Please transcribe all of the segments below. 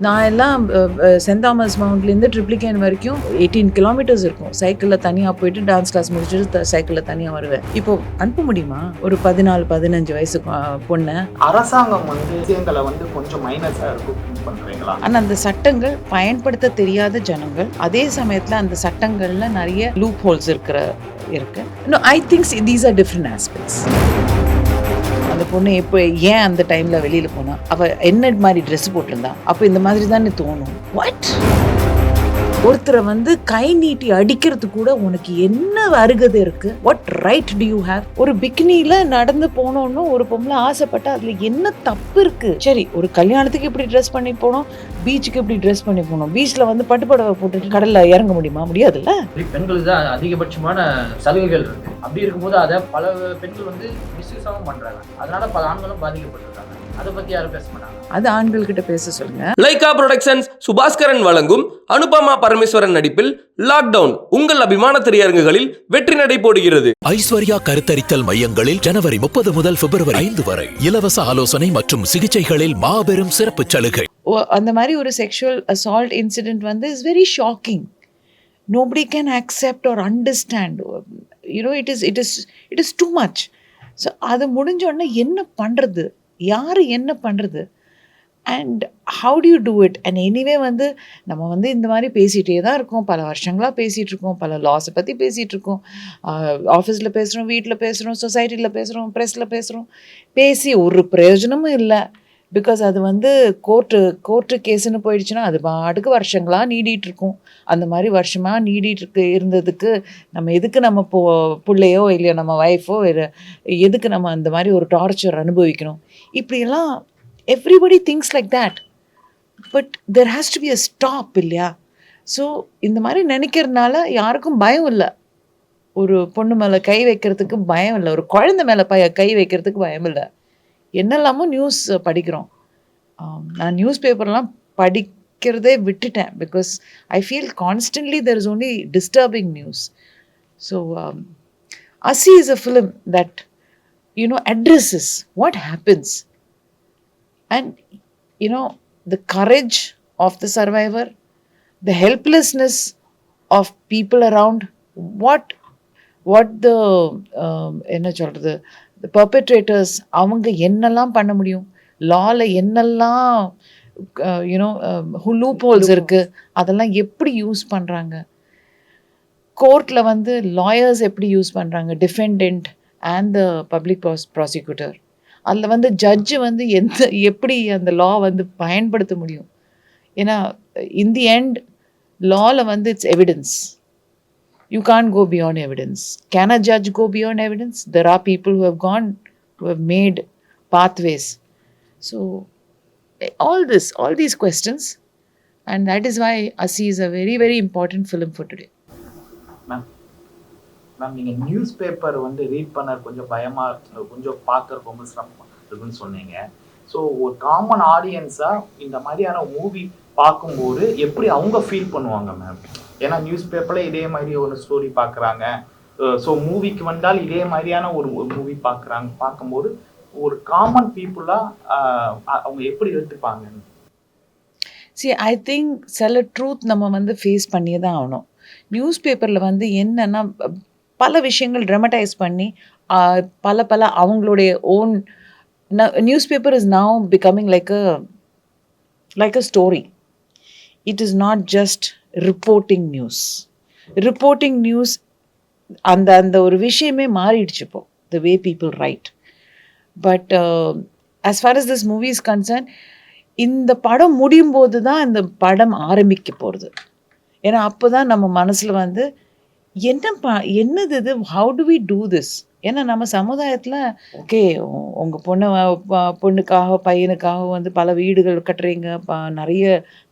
நான் எல்லாம் send Thomas மவுண்ட்லேருந்து Triplicane வரைக்கும் 18 கிலோமீட்டர்ஸ் இருக்கும். சைக்கிளில் தனியாக போயிட்டு டான்ஸ் கிளாஸ் முடிச்சுட்டு சைக்கிளில் தனியாக வருவேன். இப்போ அனுப்ப முடியுமா ஒரு 14-15 வயசு பொண்ணு? அரசாங்கம் விஷயங்களை கொஞ்சம் மைனஸாக இருக்கும் பண்றீங்களா? ஆனால் அந்த சட்டங்கள் பயன்படுத்த தெரியாத ஜனங்கள், அதே சமயத்தில் அந்த சட்டங்கள்ல நிறைய லூப் ஹோல்ஸ் இருக்கு. I think these are different aspects. அந்த பொண்ணு எப்போ ஏன் அந்த டைம்ல வெளியில போனா, அவ என்ன மாதிரி ட்ரெஸ் போட்டிருந்தா, அப்போ இந்த மாதிரி தானே தோணும். வாட்? ஒருத்தரை கை நீட்டி அடிக்கிறது கூட உனக்கு என்ன அருகதை இருக்கு? What right to you have? ஒரு பிக்னில நடந்து போனோம்னு ஒரு பொம்பளை ஆசைப்பட்டா அதுல என்ன தப்பு இருக்கு? சரி, ஒரு கல்யாணத்துக்கு இப்படி ட்ரெஸ் பண்ணி போனோம், பீச்சுக்கு இப்படி ட்ரெஸ் பண்ணி போனோம். பீச்ல பட்டுப்படவை போட்டுட்டு கடல்ல இறங்க முடியுமா? முடியாதுல்ல. பெண்களுக்கு தான் அதிகபட்சமான சலுகைகள் இருக்கு. அப்படி இருக்கும்போது அதை பல பெண்கள் மிஸ்யூஸாகவும் பண்றாங்க. அதனால பல ஆண்களும் பாதிக்கப்பட்டிருக்காங்க. அதை பத்தி யாரும் பேச மாட்டாங்க. அது ஆண்கள் கிட்ட பேச சொல்லுங்க. லைகா புரொடக்ஷன்ஸ் சுபாஸ்கரன் வழங்கும் அனுபமா பரமேஸ்வரன் நடிப்பில் லாக்டவுன் உங்கள் அபிமான திரையரங்குகளில் வெற்றி நடை போடுகிறது. ஐஸ்வர்யா கருத்தரித்தல் மையங்களில் ஜனவரி 30 முதல் பிப்ரவரி 5 வரை இலவச ஆலோசனை மற்றும் சிகிச்சைகளில் மாபெரும் சிறப்பு சலுகை. அந்த மாதிரி ஒரு sexual assault incident is very shocking. Nobody can accept or understand. It is too much. So அது முடிஞ்ச உடனே என்ன பண்றது? யாரு என்ன பண்றது? And how do you do it? And anyway நம்ம இந்த மாதிரி பேசிகிட்டே தான் இருக்கோம். பல வருஷங்களாக பேசிகிட்டு இருக்கோம். பல லாஸை பற்றி பேசிகிட்டு இருக்கோம். ஆஃபீஸில் பேசுகிறோம், வீட்டில் பேசுகிறோம், சொசைட்டியில் பேசுகிறோம், ப்ரெஸ்ஸில் பேசுகிறோம். பேசி ஒரு பிரயோஜனமும் இல்லை. பிகாஸ் அது கோர்ட்டு கேஸுன்னு போயிடுச்சுன்னா அது பாட்டுக்கு வருஷங்களாக நீடிட்டு இருக்கும். அந்த மாதிரி வருஷமாக நீடிட்டு இருந்ததுக்கு எதுக்கு நம்ம பிள்ளையோ இல்லையோ நம்ம ஒய்ஃபோ எதுக்கு நம்ம அந்த மாதிரி ஒரு டார்ச்சர் அனுபவிக்கணும்? இப்படியெல்லாம் everybody thinks like that, but there has to be a stop, இல்லையா? ஸோ இந்த மாதிரி நினைக்கிறதுனால யாருக்கும் பயம் இல்லை. ஒரு பொண்ணு மேலே கை வைக்கிறதுக்கு பயம் இல்லை. ஒரு குழந்தை மேலே கை வைக்கிறதுக்கு பயம் இல்லை. என்னெல்லாமோ நியூஸ் படிக்கிறோம். நான் நியூஸ் பேப்பர்லாம் படிக்கிறதே விட்டுட்டேன். Because I feel constantly there is only disturbing news. So Assi is a film that addresses what happens. And the courage of the survivor, the helplessness of people around, what the the perpetrators அவங்க என்னெல்லாம் பண்ண முடியும், லால என்னெல்லாம் loop holes இருக்கு, அதெல்லாம் எப்படி use பண்றாங்க, கோர்ட்ல லாயர்ஸ் எப்படி யூஸ் பண்றாங்க, defendant and the public prosecutor. அதில் ஜட்ஜு எப்படி அந்த லா பயன்படுத்த முடியும்? ஏன்னா இன் தி எண்ட் லாவில் it's evidence. You can't go beyond evidence. Can a judge go beyond evidence? There are people who have made pathways. So all these questions, and that is why Asi is a very, very important film for today. Ma'am, நீங்கள் news paper read பண்ண கொஞ்சம் பயமாக, கொஞ்சம் பார்க்குற ரொம்ப சிரமமாக இருக்குன்னு சொன்னீங்க. ஸோ ஒரு காமன் ஆடியன்ஸாக இந்த மாதிரியான மூவி பார்க்கும்போது எப்படி அவங்க ஃபீல் பண்ணுவாங்க மேம்? ஏன்னா நியூஸ் பேப்பரில் இதே மாதிரி ஒரு ஸ்டோரி பார்க்குறாங்க. ஸோ மூவிக்கு வந்தால் இதே மாதிரியான ஒரு மூவி பார்க்கும்போது ஒரு காமன் பீப்புளாக அவங்க எப்படி எடுத்துப்பாங்க? See, I think சில ட்ரூத் நம்ம ஃபேஸ் பண்ணியே தான் ஆகணும். நியூஸ் பேப்பரில் என்னன்னா பல விஷயங்கள் ட்ராமடைஸ் பண்ணி பல அவங்களுடைய own newspaper is now becoming like a story. It is not just reporting news. அந்த ஒரு விஷயமே மாறிடுச்சு இப்போ, the way people write. But as far as this movie is concerned, இந்த படம் முடியும் போது தான் இந்த படம் ஆரம்பிக்க போகிறது. ஏன்னா அப்போ தான் நம்ம மனசில் என்னது இது, how do we do this? ஏன்னா நம்ம சமுதாயத்தில் ஓகே, உங்கள் பொண்ணுக்காக பையனுக்காக பல வீடுகள் கட்டுறீங்க, நிறைய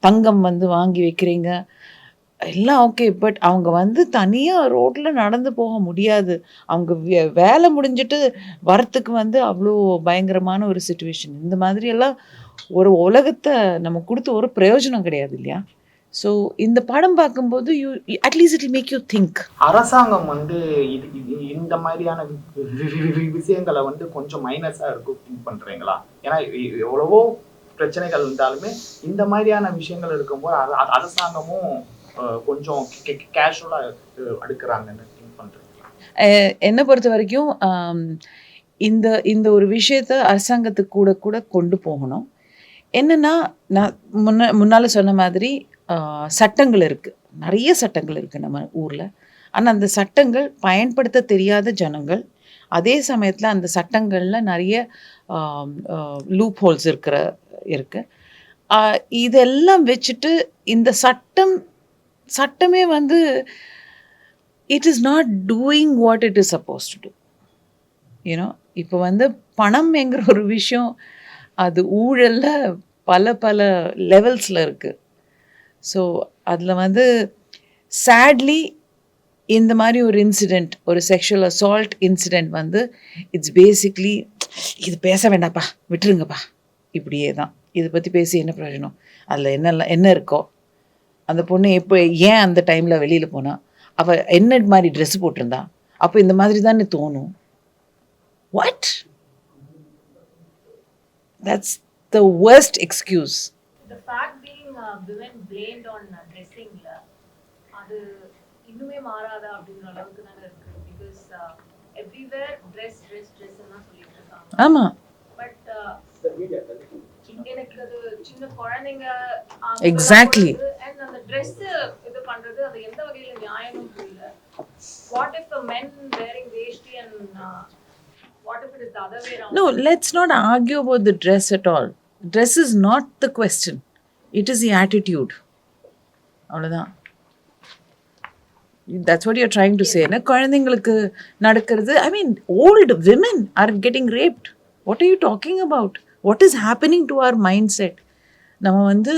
தங்கம் வாங்கி வைக்கிறீங்க, எல்லாம் ஓகே. பட் அவங்க தனியாக ரோட்டில் நடந்து போக முடியாது. அவங்க வேலை முடிஞ்சிட்டு வரத்துக்கு அவ்வளோ பயங்கரமான ஒரு சுச்சுவேஷன். இந்த மாதிரியெல்லாம் ஒரு உலகத்தை நம்ம கொடுத்து ஒரு பிரயோஜனம் கிடையாது, இல்லையா? ஸோ இந்த படம் பார்க்கும்போது at least it make you think. அரசாங்கம் இந்த மாதிரியான விஷயங்களை கொஞ்சம் மைனஸாக இருக்கும் திங்க் பண்ணுறீங்களா? ஏன்னா எவ்வளவோ பிரச்சனைகள் இருந்தாலுமே இந்த மாதிரியான விஷயங்கள் இருக்கும்போது அரசாங்கமும் கொஞ்சம் கேஷுவலாக அடுக்கிறாங்கன்னு திங்க் பண்ணுறேன். என்னை பொறுத்த வரைக்கும் இந்த இந்த ஒரு விஷயத்த அரசாங்கத்துக்கு கூட கூட கொண்டு போகணும். என்னென்னா, நான் முன்னால் சொன்ன மாதிரி சட்டங்கள் இருக்குது, நிறைய சட்டங்கள் இருக்குது நம்ம ஊரில். ஆனால் அந்த சட்டங்கள் பயன்படுத்த தெரியாத ஜனங்கள், அதே சமயத்தில் அந்த சட்டங்களில் நிறைய லூப் ஹோல்ஸ் இருக்குது. இதெல்லாம் வச்சுட்டு இந்த சட்டமே வந்து it is not doing what it is suppose to do. You know, இப்போ வந்து பணம் என்கிற ஒரு விஷயம் அது ஊழலில் பல லெவல்ஸில் இருக்குது. ஸோ அதில் வந்து சேட்லி இந்த மாதிரி ஒரு இன்சிடெண்ட், ஒரு செக்ஷுவல் அசால்ட் இன்சிடெண்ட் வந்து இட்ஸ் பேசிக்லி இது பேச வேண்டாப்பா, விட்டுருங்கப்பா, இப்படியே தான். இதை பற்றி பேசி என்ன பிரயோஜனம்? அதில் என்ன இருக்கோ, அந்த பொண்ணு எப்போ ஏன் அந்த டைமில் வெளியில் போனா, அவள் என்ன மாதிரி ட்ரெஸ் போட்டிருந்தா, அப்போ இந்த மாதிரி தானே தோணும். What? That's the worst excuse. The fact being women blamed on dressing அது இன்னுமே மாறாதா அப்படிங்கிற அளவுக்கு தானே இருக்கு. பிகாஸ் எவ்ரிவேர் ட்ரெஸ் எல்லாம் சொல்லிட்டு இருக்காங்க. ஆமா, பட் எனக்கு அது சின்ன குழந்தைங்க எக்ஸாக்ட்லி அண்ட் அந்த ட்ரெஸ் இது பண்றது அது எந்த வகையில நியாயமும் புரியல. What if a men wearing veshti and what if it is the other way around? No, let's not argue about the dress at all. Dress is not the question. It is the attitude. அவ்வளோதான். That's what you're trying to say. குழந்தைங்களுக்கு நடக்கிறது, I mean, old women are getting raped. What are you talking about? What is happening to our mindset? நம்ம வந்து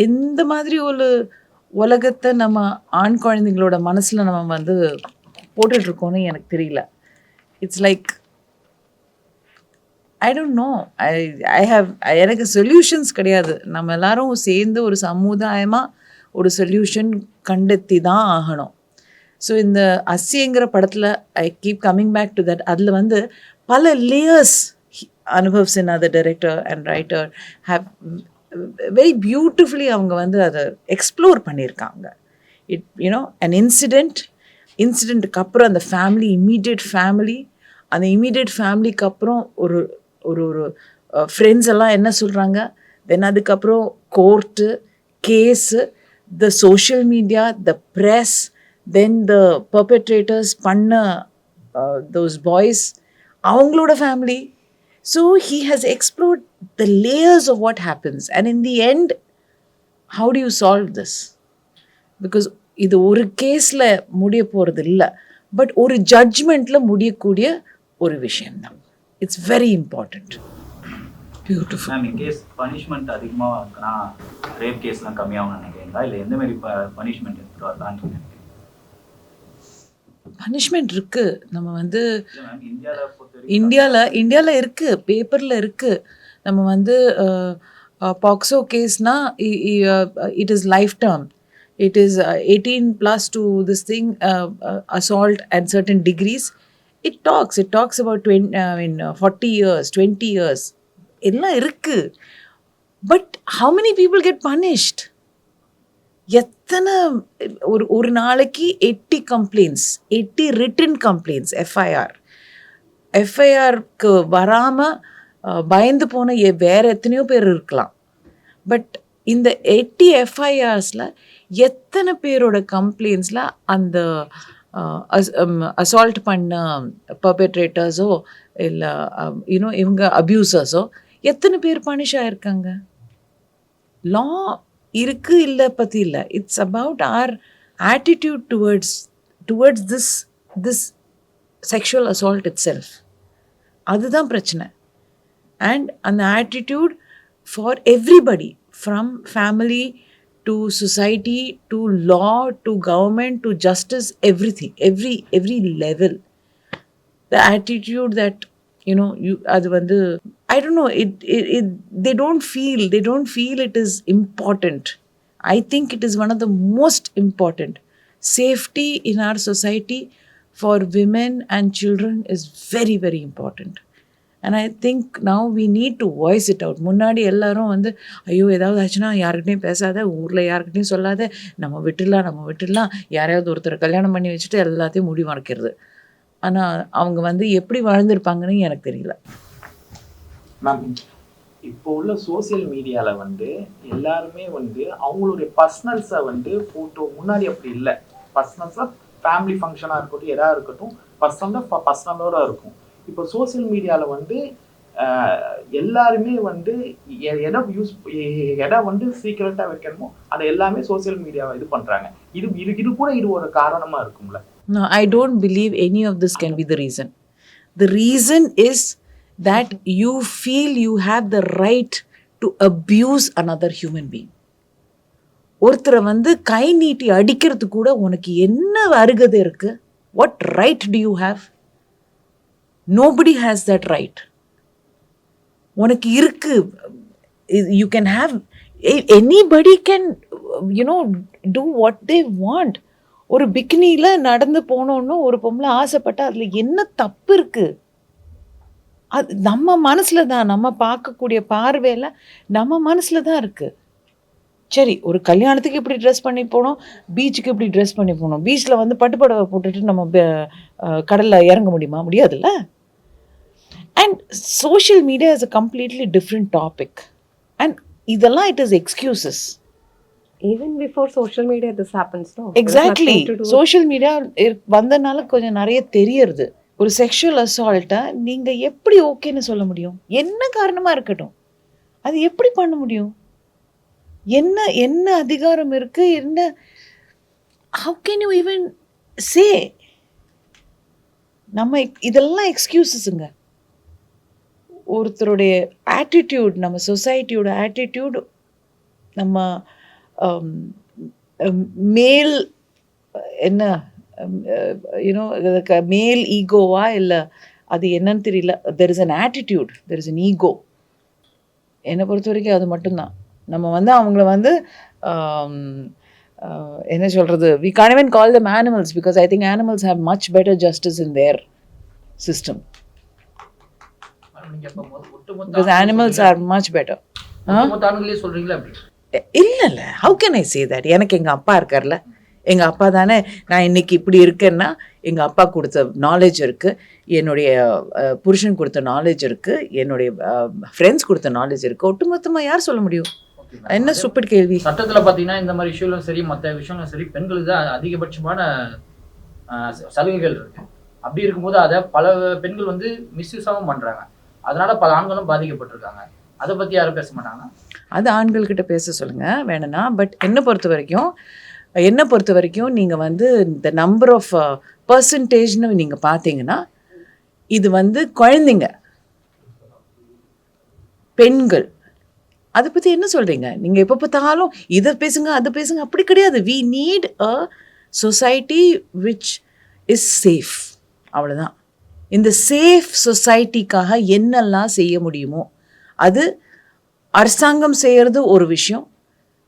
எந்த மாதிரி ஒரு உலகத்தை நம்ம ஆண் குழந்தைங்களோட மனசில் நம்ம வந்து போட்டுட்ருக்கோன்னு எனக்கு தெரியல. It's like I don't know. எனக்கு சொல்யூஷன்ஸ் கிடையாது. நம்ம எல்லாரும் சேர்ந்து ஒரு சமுதாயமாக ஒரு சொல்யூஷன் கண்டெத்தி தான் ஆகணும். ஸோ இந்த அஸ்ஸிங்கிற படத்தில் I keep coming back to that. அதில் வந்து பல layers Anubhav Sinha the director and writer have very beautifully அவங்க வந்து அதை எக்ஸ்ப்ளோர் பண்ணியிருக்காங்க. யூனோ அன் இன்சிடெண்ட்டுக்கு அப்புறம் அந்த ஃபேமிலி, அந்த இமீடியட் ஃபேமிலிக்கு அப்புறம் ஒரு ஒரு ஒரு ஃப்ரெண்ட்ஸ் எல்லாம் என்ன சொல்கிறாங்க, தென் அதுக்கப்புறம் court case, the social media, the press, then the perpetrators பண்ண தோஸ் பாய்ஸ், அவங்களோட family. So he has explored the layers of what happens and in the end how do you solve this? Because இது ஒரு கேஸில் முடிய போகிறது இல்லை, but ஒரு ஜட்ஜ்மெண்ட்டில் முடியக்கூடிய ஒரு விஷயம்தான். It's very important. Beautiful. Ma'am, in case punishment அதிகமாக இருக்குன்னா ரேப் கேஸ்லாம் கம்மியாகும்னு நினைக்கிறீங்களா, இல்லை எந்த மாதிரி பனிஷ்மெண்ட் எடுத்துகிட்டு வரலான்னு நினைக்கிறீங்க? பனிஷ்மெண்ட் இருக்குது. நம்ம வந்து இந்தியாவில் இந்தியாவில் இருக்குது, பேப்பரில் இருக்குது. நம்ம வந்து பாக்ஸோ கேஸ்னால் it is life term. It is 18 plus to this thing, assault at certain degrees. It talks about 40 years, 20 years. எல்லாம் இருக்கு. But how many people get punished? எத்தனை ஒரு நாளைக்கு 80 complaints, 80 written complaints, FIRக்கு வராமல் பயந்து போன வேற எத்தனையோ பேர் இருக்கலாம். பட் இந்த 80 FIRஸில் எத்தனை பேரோட கம்ப்ளைண்ட்ஸில் அந்த அசால்ட் பண்ண பர்பெட்ரேட்டர்ஸோ இல்லை இவங்க அப்யூசர்ஸோ எத்தனை பேர் பனிஷ் ஆகிருக்காங்க? லா இருக்குது இல்லை பற்றி இல்லை. It's about our attitude towards this sexual assault itself. அதுதான் பிரச்சனை. அண்ட் அந்த attitude for everybody, from family to society to law to government to justice, everything, every level, the attitude that adu vandu I don't know, it they don't feel it is important. I think it is one of the most important. Safety in our society for women and children is very, very important. And I think now we need to voice it out. முன்னாடி எல்லாரும் வந்து ஐயோ ஏதாவது ஆச்சுன்னா யாருக்கிட்டையும் பேசாத, ஊரில் யாருக்கிட்டையும் சொல்லாத, நம்ம விட்டுடலாம், யாரையாவது ஒருத்தர் கல்யாணம் பண்ணி வச்சுட்டு எல்லாத்தையும் முடி மறைக்கிறது. ஆனால் அவங்க வந்து எப்படி வாழ்ந்திருப்பாங்கன்னு எனக்கு தெரியல. மேம், இப்போ உள்ள சோசியல் மீடியாவில் வந்து எல்லாருமே வந்து அவங்களுடைய பர்சனல்ஸை வந்து ஃபோட்டோ, முன்னாடி அப்படி இல்லை. பர்சனல்ஸாக ஃபேமிலி ஃபங்க்ஷனாக இருக்கட்டும், எதாக இருக்கட்டும், பர்சனலோட இருக்கும். இப்போ சோசியல் மீடியாவில் வந்து எல்லாருமே வந்து எதை வந்து சீக்கிரட்டாக வைக்கணுமோ அதை எல்லாமே சோசியல் மீடியாவை இது பண்ணுறாங்க. இது கூட இது ஒரு காரணமாக இருக்கும்ல? No, I don't believe any of this can be the reason. The reason is that you feel you have the right to abuse another human being. ஒருத்தரை வந்து கை நீட்டி அடிக்கிறது கூட உனக்கு என்ன அருகதை இருக்கு? What right do you have? Nobody has that right. உனக்கு இருக்கு. You can have, anybody can, do what they want. ஒரு பிக்னியில் நடந்து போனோன்னு ஒரு பொம்பளை ஆசைப்பட்டா அதில் என்ன தப்பு இருக்குது? அது நம்ம மனசில் தான், நம்ம பார்க்கக்கூடிய பார்வையில் நம்ம மனசில் தான் இருக்குது. சரி, ஒரு கல்யாணத்துக்கு இப்படி ட்ரெஸ் பண்ணி போனோம், பீச்சுக்கு இப்படி ட்ரெஸ் பண்ணி போனோம். பீச்சில் வந்து பட்டுப்படவை போட்டுட்டு நம்ம கடலில் இறங்க முடியுமா? முடியாதுல்ல. And social media is a completely different topic. And இதெல்லாம் it is excuses. Even before social media this happens, no? Exactly. Social media வந்தனால கொஞ்சம் நிறைய தெரியறது. ஒரு செக்ஷுவல் அசால்ட்டை நீங்கள் எப்படி ஓகேன்னு சொல்ல முடியும்? என்ன காரணமாக இருக்கட்டும், அது எப்படி பண்ண முடியும்? என்ன அதிகாரம் இருக்குது? என்ன, ஹவு கேன் யூ ஈவன் சே? நம்ம இதெல்லாம் எக்ஸ்கியூசஸுங்க. ஒருத்தருடைய ஆட்டிடியூட், நம்ம சொசைட்டியோட ஆட்டிடியூட், நம்ம மேல் என்ன மேல் ஈகோவா இல்லை அது என்னன்னு தெரியல. There is an attitude, there is an ego. என்னை பொறுத்த வரைக்கும் அது மட்டும்தான். நம்ம வந்து அவங்கள வந்து என்ன சொல்கிறது, we can't even call them animals because I think animals have much better justice in their system. Because animals are much better. ஆண்களே சொல்றீங்களா அப்படி? இல்லை, how can I say that? எனக்கு எங்கள் அப்பா இருக்கார்ல, எங்கள் அப்பா தானே நான் இன்னைக்கு இப்படி இருக்கேன்னா எங்கள் அப்பா கொடுத்த நாலேஜ் இருக்குது, என்னுடைய புருஷன் கொடுத்த நாலேஜ் இருக்குது, என்னுடைய ஃப்ரெண்ட்ஸ் கொடுத்த நாலேஜ் இருக்குது. ஒட்டுமொத்தமாக யார் சொல்ல முடியும்? என்ன சூப்பர் கேள்வி. சட்டத்தில் பார்த்தீங்கன்னா இந்த மாதிரி விஷயங்களும் சரி, மற்ற விஷயங்களும் சரி, பெண்களுக்கு தான் அதிகபட்சமான சலுகைகள் இருக்கு. அப்படி இருக்கும்போது அதை பல பெண்கள் வந்து மிஸ்யூஸாகவும் பண்ணுறாங்க. அதனால பல ஆண்களும் பாதிக்கப்பட்டிருக்காங்க. அதை பற்றி யாரும் பேச மாட்டாங்க. அது ஆண்கள்கிட்ட பேச சொல்லுங்கள் வேணும்னா. பட் என்னை பொறுத்த வரைக்கும் நீங்கள் வந்து இந்த நம்பர் ஆஃப் பர்சன்டேஜ்னு நீங்கள் பார்த்தீங்கன்னா இது வந்து குழந்தைங்க, பெண்கள், அதை பற்றி என்ன சொல்கிறீங்க நீங்கள்? எப்போ பார்த்தாலும் இதை பேசுங்க அதை பேசுங்க, அப்படி கிடையாது. We need a society which is safe. அவ்வளோதான். இந்த சேஃப் சொசைட்டிக்காக என்னெல்லாம் செய்ய முடியுமோ அது அரசாங்கம் செய்கிறது ஒரு விஷயம்,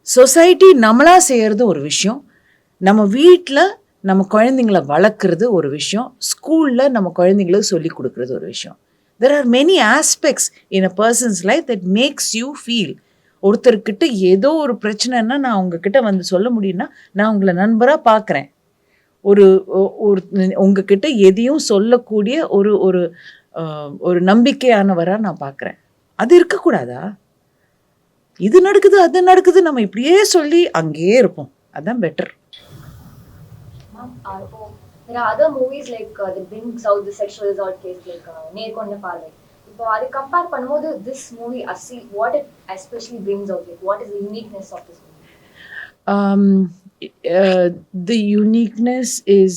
சொசைட்டி நம்மளாக செய்கிறது ஒரு விஷயம், நம்ம வீட்டில் நம்ம குழந்தைங்கள வளர்க்குறது ஒரு விஷயம், ஸ்கூலில் நம்ம குழந்தைங்களுக்கு சொல்லி கொடுக்குறது ஒரு விஷயம். There are many aspects in a person's life that makes you feel. ஒருத்தர்கிட்ட ஏதோ ஒரு பிரச்சனைன்னா நான் உங்ககிட்ட வந்து சொல்ல முடியும்னா நான் உங்களை நண்பராக பார்க்குறேன். ஒரு உங்ககிட்ட எதையும் சொல்லக்கூடிய ஒரு நம்பிக்கையானவராக நான் பார்க்குறேன். அது இருக்கக்கூடாதா? இது நடக்குது அது நடக்குது நம்ம இப்படியே சொல்லி அங்கேயே இருப்போம். அதுதான் better. There are other movies like that brings out the sexual assault case like நேர்கொண்ட பார்வை. இப்போ அது கம்பேர் பண்ணும்போது this movie what it especially brings out, like what is the uniqueness of this movie? The uniqueness is,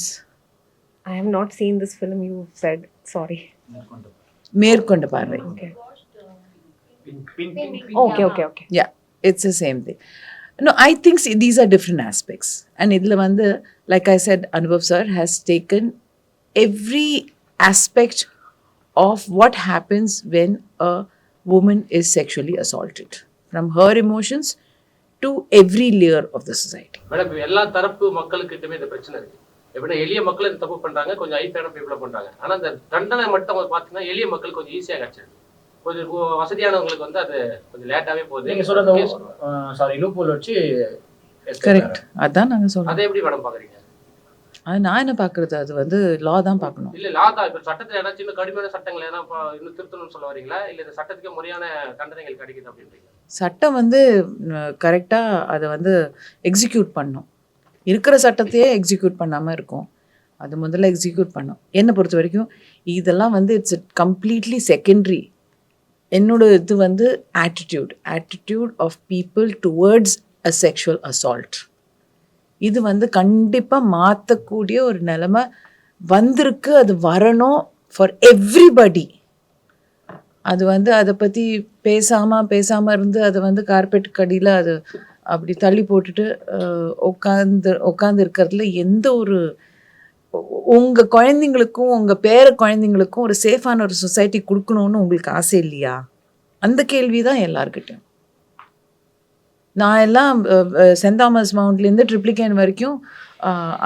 I have not seen this film you said, sorry. மேற்கொண்ட பார்வை. Okay. Pink. Okay. Yeah, it's the same thing. No, I think these are different aspects. And idla vandu, like I said, Anubhav sir has taken every aspect of what happens when a woman is sexually assaulted, from her emotions to every layer of the society. Madam, எல்லா தரப்பு மக்களுக்கிட்டமே இந்த பிரச்சனை இருக்கு. எப்படின்னா எளிய மக்கள் இந்த தப்பு பண்றாங்க, கொஞ்சம் ஐஃபையான பீப்புள பண்றாங்க. ஆனா அந்த தண்டனை மட்டும் பாத்தீங்கன்னா எளிய மக்கள் கொஞ்சம் ஈஸியா கிடைச்சிருக்கு. கொஞ்சம் வசதியானவங்களுக்கு வந்து அது கொஞ்சம் லேட்டாவே போகுது. நீங்க சொல்ற சாரி லூப்போல் வச்சு கரெக்ட், அதான் நாங்கள் சொல்கிறோம். அதை எப்படி மேடம் பாக்குறீங்க? அது நான் என்ன பார்க்குறது, அது வந்து லா தான் பார்க்கணும். இல்ல லா தான். இப்ப சட்டத்துல ஏதாச்சும் இன்னும் கடுமையான சட்டங்கள் ஏன்னா இன்னும் திருத்தணும்னு சொல்ல வரீங்களா, இல்ல இந்த சட்டத்துக்கு முறையான தண்டனைகள் கிடைக்குது அப்படின்றீங்க? சட்டம் வந்து கரெக்டாக அதை வந்து எக்ஸிக்யூட் பண்ணும். இருக்கிற சட்டத்தையே எக்ஸிக்யூட் பண்ணாமல் இருக்கும். அது முதல்ல எக்ஸிக்யூட் பண்ணும். என்னை பொறுத்த வரைக்கும் இதெல்லாம் வந்து இட்ஸ் கம்ப்ளீட்லி செகண்டரி. என்னோட இது வந்து attitude of people towards a sexual assault. இது வந்து கண்டிப்பாக மாற்றக்கூடிய ஒரு நிலைமை வந்திருக்கு. அது வரணும் ஃபார் எவ்ரிபடி. அது வந்து அதை பற்றி பேசாமல் இருந்து அதை வந்து கார்பெட் கடியில் அது அப்படி தள்ளி போட்டுட்டு உட்காந்து இருக்கிறதுல எந்த ஒரு உங்கள் குழந்தைங்களுக்கும் உங்கள் பேர குழந்தைங்களுக்கும் ஒரு சேஃபான ஒரு சொசைட்டி கொடுக்கணும்னு உங்களுக்கு ஆசை இல்லையா? அந்த கேள்வி தான் எல்லாருக்கிட்டையும். நான் எல்லாம் சென்ட் தாமஸ் மவுண்ட்லேருந்து ட்ரிப்ளிகேன் வரைக்கும்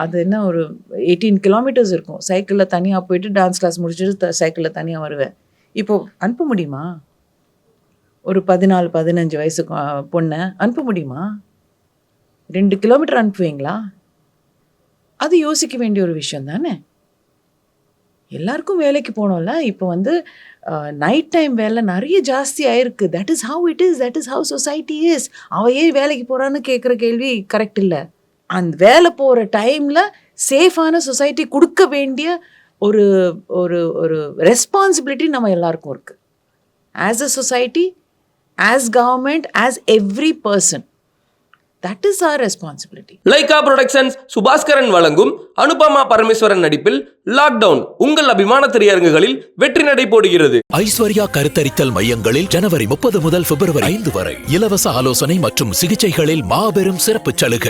அது என்ன ஒரு 18 கிலோமீட்டர்ஸ் இருக்கும். சைக்கிளில் தனியாக போயிட்டு டான்ஸ் கிளாஸ் முடிச்சுட்டு சைக்கிளில் தனியாக வருவேன். இப்போது அனுப்ப முடியுமா? ஒரு 14-15 வயசு பொண்ணை அனுப்ப முடியுமா? 2 கிலோமீட்டர் அனுப்புவீங்களா? அது யோசிக்க வேண்டிய ஒரு விஷயம் தானே. எல்லாருக்கும் வேலைக்கு போனோம்ல. இப்போ வந்து நைட் டைம் வேலை நிறைய ஜாஸ்தி ஆயிருக்கு. That is how it is, that is how society is. அவன் ஏன் வேலைக்கு போகிறான்னு கேட்குற கேள்வி கரெக்ட் இல்லை. அந்த வேலை போகிற டைமில் சேஃபான சொசைட்டி கொடுக்க வேண்டிய ஒரு ஒரு ஒரு ரெஸ்பான்சிபிலிட்டி நம்ம எல்லாருக்கும் இருக்குது. As a society, as government, as every person. That is our responsibility. Lyca productions Subaskaran வழங்கும் அனுபமா பரமேஸ்வரன் நடிப்பில் லாக்டவுன் உங்கள் அபிமான திரையரங்குகளில் வெற்றி நடை போடுகிறது. ஐஸ்வர்யா கருத்தரித்தல் மையங்களில் ஜனவரி 30 முதல் பிப்ரவரி 5 வரை இலவச ஆலோசனை மற்றும் சிகிச்சைகளில் மாபெரும் சிறப்பு சலுகை.